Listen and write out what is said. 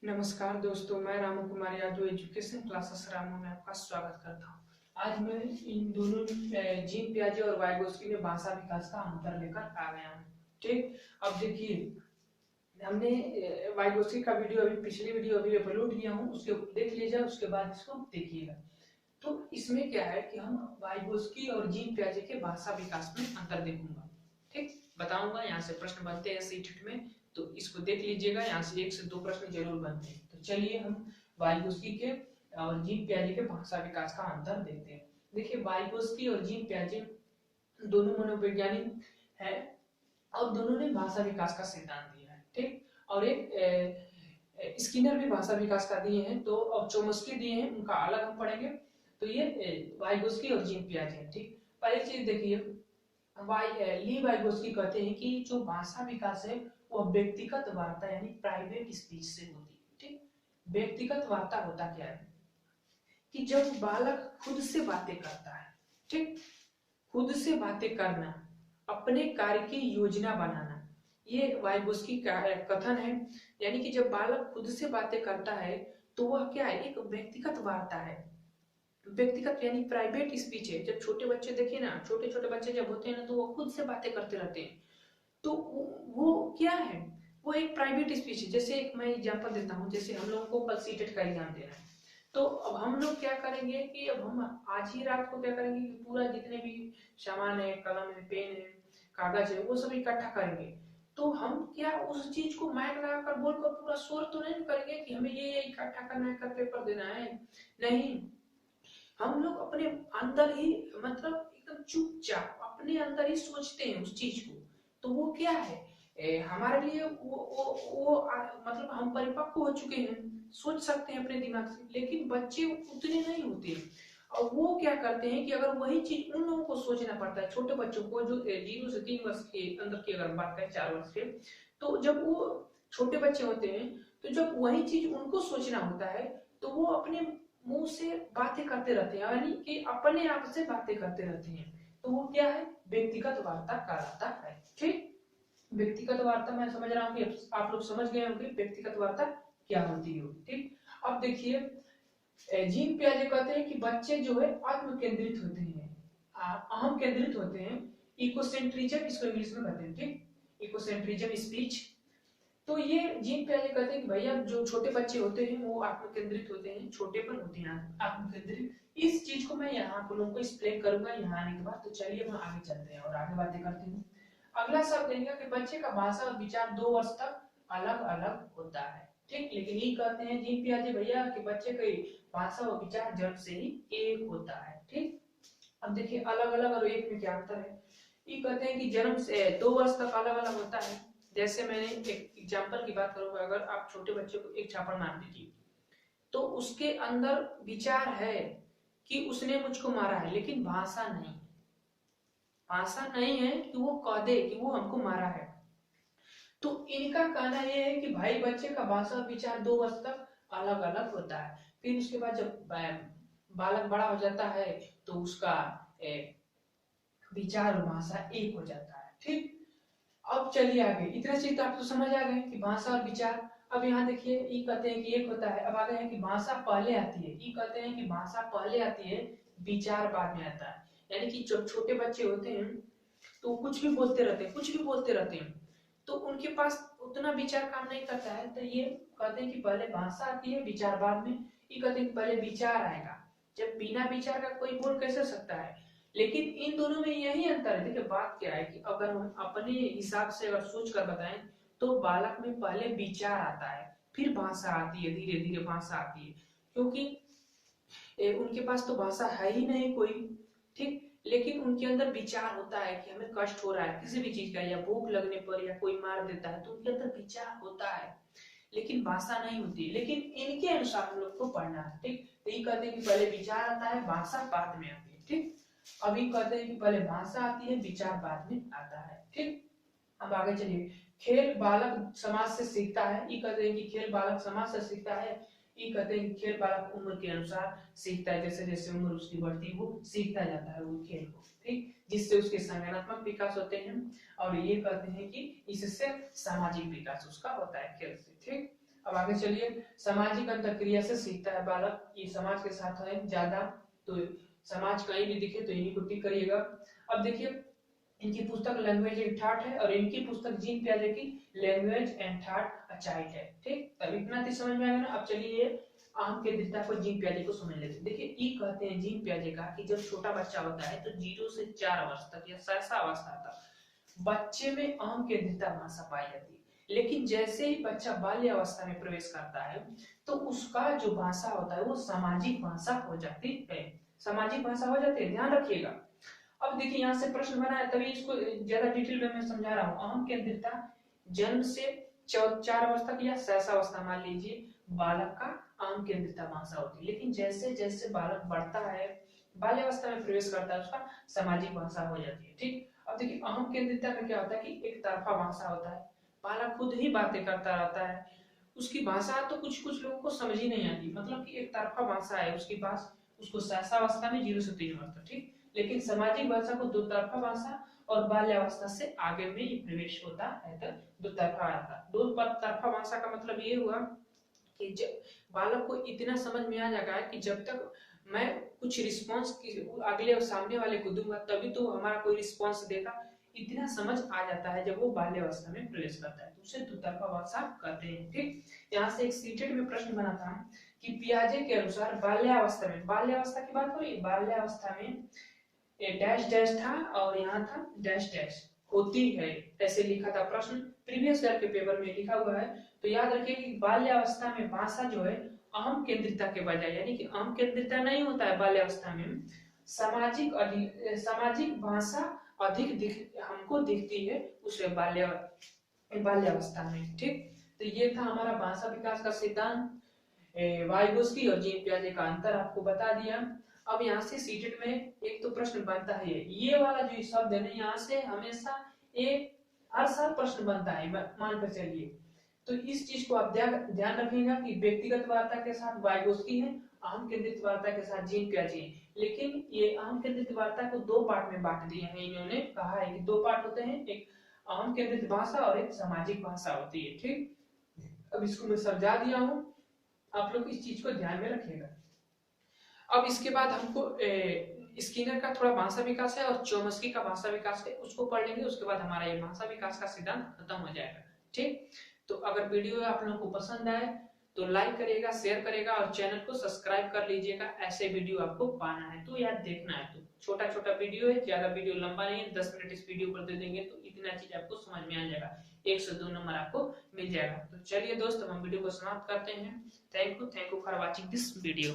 नमस्कार दोस्तों, मैं रामू कुमार यादव एजुकेशन क्लासेस रामू में आपका स्वागत करता हूँ। आज मैं इन दोनों जीन पियाजे और वाइगोस्की में भाषा विकास का अंतर लेकर आ गया हूँ। ठीक, अब देखिए हमने वाइगोस्की का वीडियो अभी पिछली वीडियो अभी अपलोड किया हूँ, उसके देख लीजिए, उसके बाद इसको देखिएगा। तो इसमें क्या है कि हम वाइगोस्की और जीन पियाजे के भाषा विकास में अंतर देखूंगा। ठीक, बताऊंगा, यहाँ से प्रश्न बनते हैं सीटेट में, तो इसको देख लीजिएगा। यहाँ से 1 से 2 प्रश्न जरूर बनते हैं। तो चलिए हम वाइगोस्की के और जीन पियाजे के भाषा विकास का अंतर देखते हैं। देखिए, वाइगोस्की और जीन पियाजे दोनों मनोवैज्ञानिक है और दोनों ने भाषा विकास का सिद्धांत दिया है। ठीक, और एक स्किनर भी भाषा विकास का दिए हैं, तो अब चोमस्की दिए हैं, उनका अलग हम पढ़ेंगे। तो ये वाइगोस्की और जीन पियाजे हैं। ठीक, पहली चीज देखिए, ली वाइगोस्की कहते हैं कि जो भाषा विकास है वो व्यक्तिगत वार्ता यानी प्राइवेट स्पीच से होती है। ठीक, व्यक्तिगत वार्ता होता क्या है कि जब बालक खुद से बातें करता है। ठीक, खुद से बातें करना, अपने कार्य की योजना बनाना, ये वाइगोस्की का कथन है। यानी कि जब बालक खुद से बातें करता है तो वह क्या है, एक व्यक्तिगत वार्ता है। व्यक्तिगत यानी प्राइवेट स्पीच है। जब छोटे बच्चे देखिए ना, छोटे छोटे बच्चे जब होते हैं ना, तो वो खुद से बातें करते रहते हैं। तो वो क्या है, वो एक प्राइवेट स्पीच है। जैसे एक मैं एग्जांपल देता हूँ, जैसे हम लोगों को कल सीटेट का एग्जाम देना है, तो अब हम लोग क्या करेंगे कि अब हम आज ही रात को क्या करेंगे कि पूरा जितने भी सामान है, कलम है, पेन है, कागज है, वो सब इकट्ठा करेंगे। तो हम क्या उस चीज को माइक लगाकर बोलकर पूरा शोर तो नहीं करेंगे कि हमें ये इकट्ठा करना है, कर पेपर देना है। नहीं, हम लोग अपने अंदर ही, मतलब एकदम चुपचाप अपने अंदर ही सोचते हैं उस चीज को। तो वो क्या है, हमारे लिए मतलब हम परिपक्व हो चुके हैं, सोच सकते हैं अपने दिमाग से। लेकिन बच्चे उतने नहीं होते हैं। और वो क्या करते हैं कि अगर वही चीज उन लोगों को सोचना पड़ता है, छोटे बच्चों को जो 0 से 3 वर्ष के अंदर की अगर बात करें, 4 वर्ष के, तो जब वो छोटे बच्चे होते हैं, तो जब वही चीज उनको सोचना होता है, तो वो अपने मुंह से बातें करते रहते हैं, यानी कि अपने आप से बातें करते रहते हैं। तो वो क्या है, व्यक्तिगत वार्ता कहलाता है। ठीक, व्यक्तिगत वार्ता मैं समझ रहा हूँ कि आप लोग समझ गए होंगे व्यक्तिगत वार्ता क्या होती है। ठीक, अब देखिए, जीन पियाजे कहते हैं कि बच्चे जो है आत्म केंद्रित होते हैं, अहम केंद्रित होते हैं। इकोसेंट्रिज्म इसको इंग्लिश में कहते हैं। ठीक, इकोसेंट्रिज्म स्पीच। तो ये जीन पियाजे कहते हैं कि भैया जो छोटे बच्चे होते हैं वो आत्म केंद्रित होते हैं, छोटे पर होते हैं आत्म केंद्रित। इस चीज को मैं यहाँ आप लोगों को एक्सप्लेन करूंगा यहाँ आने के बाद। तो चलिए हम आगे चलते हैं और आगे बातें करते हैं। अगला शब्द देंगे कि बच्चे का भाषा और विचार 2 वर्ष तक अलग अलग होता है। ठीक, लेकिन ये कहते हैं जीन पियाजे भैया कि बच्चे का भाषा और विचार जन्म से ही एक होता है। ठीक, अब देखिए अलग अलग और एक में क्या अंतर है। ये कहते हैं कि जन्म से 2 वर्ष तक अलग अलग होता है। जैसे मैंने एक एग्जाम्पल की बात करूंगा, अगर आप छोटे बच्चे को एक छापड़ मार दीजिए, तो उसके अंदर विचार है कि उसने मुझको मारा है, लेकिन भाषा नहीं। भाषा नहीं है कि वो कह दे कि वो हमको मारा है। तो इनका कहना यह है कि भाई बच्चे का भाषा और विचार 2 वर्ष तक अलग अलग होता है। फिर उसके बाद जब बालक बड़ा हो जाता है, तो उसका विचार और भाषा एक हो जाता है। ठीक, अब चलिए आगे। इतना चीज तो आप तो समझ आ गए कि भाषा और विचार। अब यहाँ देखिए, ये कहते हैं कि एक होता है। अब आगे है कि भाषा पहले आती है। ये कहते हैं कि भाषा पहले आती है, विचार बाद में आता है। यानी कि जब छोटे बच्चे होते हैं तो कुछ भी बोलते रहते हैं, कुछ भी बोलते रहते हैं, तो उनके पास उतना विचार काम नहीं करता है। तो ये कहते हैं कि पहले भाषा आती है, विचार बाद में। ये कहते हैं कि पहले विचार आएगा। जब बिना विचार का कोई बोल कैसे सकता है। लेकिन इन दोनों में यही अंतर है। देखिए बात क्या है कि अगर हम अपने हिसाब से अगर सोच कर बताएं, तो बालक में पहले विचार आता है, फिर भाषा आती है, धीरे धीरे भाषा आती है। क्योंकि उनके पास तो भाषा है ही नहीं कोई। ठीक, लेकिन उनके अंदर विचार होता है कि हमें कष्ट हो रहा है किसी भी चीज का, या भूख लगने पर, या कोई मार देता है, तो उनके अंदर विचार होता है, लेकिन भाषा नहीं होती। लेकिन इनके अनुसार हम लोग को पढ़ना है। ठीक, तो ये कहते हैं कि पहले विचार आता है, भाषा बाद में आती है। ठीक, अभी कहते हैं कि पहले भाषा आती है, विचार बाद में आता है। ठीक, अब आगे चलिए। खेल बालक समाज से सीखता है। ये कहते हैं कि खेल बालक समाज से सीखता है। ये कहते हैं कि खेल बालक उम्र के अनुसार सीखता है, जैसे जैसे उम्र उसकी बढ़ती है वो सीखता जाता है वो खेल को। ठीक, जिससे उसके संज्ञानात्मक विकास होते हैं। और ये कहते हैं कि इससे सामाजिक विकास उसका होता है खेल से। ठीक, अब आगे चलिए, सामाजिक अंतरक्रिया से सीखता है बालक, ये समाज के साथ है ज्यादा, तो समाज कहीं भी दिखे तो इन्हीं को टिक करिएगा। अब देखिए, इनकी पुस्तक लैंग्वेज एंड थॉट है और इनकी पुस्तक जीन पियाजे की language and thought a child है। ठीक, अब इतना तो समझ में आएगा ना। अब चलिए आम केंद्रितता को जीन पियाजे को समझ लेते हैं। देखिए ये कहते हैं जीन पियाजे का कि जब छोटा बच्चा होता है तो 0 से 4 वर्ष तक या शैशव अवस्था तक बच्चे में आम केंद्रितता भाषा पाई जाती है, लेकिन जैसे ही बच्चा बाल्य अवस्था में प्रवेश करता है तो उसका जो भाषा होता है वो सामाजिक भाषा हो जाती है। सामाजिक भाषा हो जाती है, ध्यान रखिएगा। अब देखिए यहाँ से प्रश्न बना है, तभी इसको ज्यादा डिटेल में मैं समझा रहा हूँ। अहम केंद्रितता जन्म से 4 वर्ष तक या शैशवावस्था मान लीजिए बालक का अहम केंद्रितता भाषा होती है, लेकिन जैसे जैसे बालक बढ़ता है, बाल्यावस्था में प्रवेश करता है, उसका सामाजिक भाषा हो जाती है। ठीक, अब देखिए अहम केंद्रितता में क्या होता है कि एक तरफा भाषा होता है, बालक खुद ही बातें करता रहता है, उसकी भाषा तो कुछ कुछ लोगों को समझ ही नहीं आती, मतलब कि एक तरफा भाषा है उसके पास, उसको शैशवावस्था में 0 से 3 वर्ष तक। ठीक, लेकिन सामाजिक भाषा को दो तरफा भाषा और बाल्यावस्था से आगे में ये प्रवेश होता है तो दो तरफा आता। दो तरफा भाषा का मतलब ये हुआ कि जब बालक को इतना समझ में आ जाएगा कि जब तक मैं कुछ रिस्पॉन्स अगले और सामने वाले को दूंगा तभी तो हमारा कोई रिस्पॉन्स देगा, इतना समझ आ जाता है जब वो बाल्यावस्था में प्रवेश करता है, तो उसे दुतरफा भाषा कहते हैं। ठीक, यहाँ से एक सीटेट में प्रश्न बना था कि पियाजे के अनुसार बाल्यावस्था में, बाल्यावस्था की बात हो रही है, बाल्यावस्था में डैश डैश था और यहाँ था डैश डैश होती है, ऐसे लिखा था प्रश्न प्रीवियस ईयर के पेपर में लिखा हुआ है। तो याद रखिए कि बाल्यावस्था में भाषा जो है अहम केंद्रितता के बजाय, यानी कि अहम केंद्रितता नहीं होता है बाल्यावस्था में, सामाजिक भाषा अधिक हमको दिखती है उस बाल्यावस्था में। ठीक, तो ये था हमारा भाषा विकास का सिद्धांत, वाइगोस्की और जीन पियाजे का अंतर आपको बता दिया। अब यहाँ से सीटेट में एक तो प्रश्न बनता है, ये वाला जो शब्द है ना, यहाँ से हमेशा एक हर साल प्रश्न बनता है, मान कर चलिए। तो इस चीज को आप ध्यान रखिएगा कि व्यक्तिगत वार्ता के साथ वाइगोस्की है, अहम केंद्रित वार्ता के साथ जीन पियाजे है, लेकिन ये अहम केंद्रित वार्ता को 2 पार्ट में बांट दिया है। इन्होंने कहा है कि 2 पार्ट होते हैं, एक अहम केंद्रित भाषा और एक सामाजिक भाषा होती है। ठीक, अब इसको मैं समझा दिया हूँ, आप लोग इस चीज को ध्यान में रखिएगा। अब इसके बाद हमको स्किनर का थोड़ा भाषा विकास है और चोम्स्की का भाषा विकास है, उसको पढ़ लेंगे, उसके बाद हमारा ये भाषा विकास का सिद्धांत खत्म हो जाएगा। ठीक, तो अगर वीडियो आप लोगों को पसंद आए तो लाइक करिएगा, शेयर करिएगा और चैनल को सब्सक्राइब कर लीजिएगा, ऐसे वीडियो आपको पाना है तो या देखना है तो। छोटा छोटा वीडियो है, ज्यादा वीडियो लंबा नहीं है, 10 मिनट इस वीडियो पर दे देंगे तो इतना चीज आपको समझ में आ जाएगा, 1 से 2 नंबर आपको मिल जाएगा। तो चलिए दोस्त, हम वीडियो को समाप्त करते हैं। Thank you for watching this video.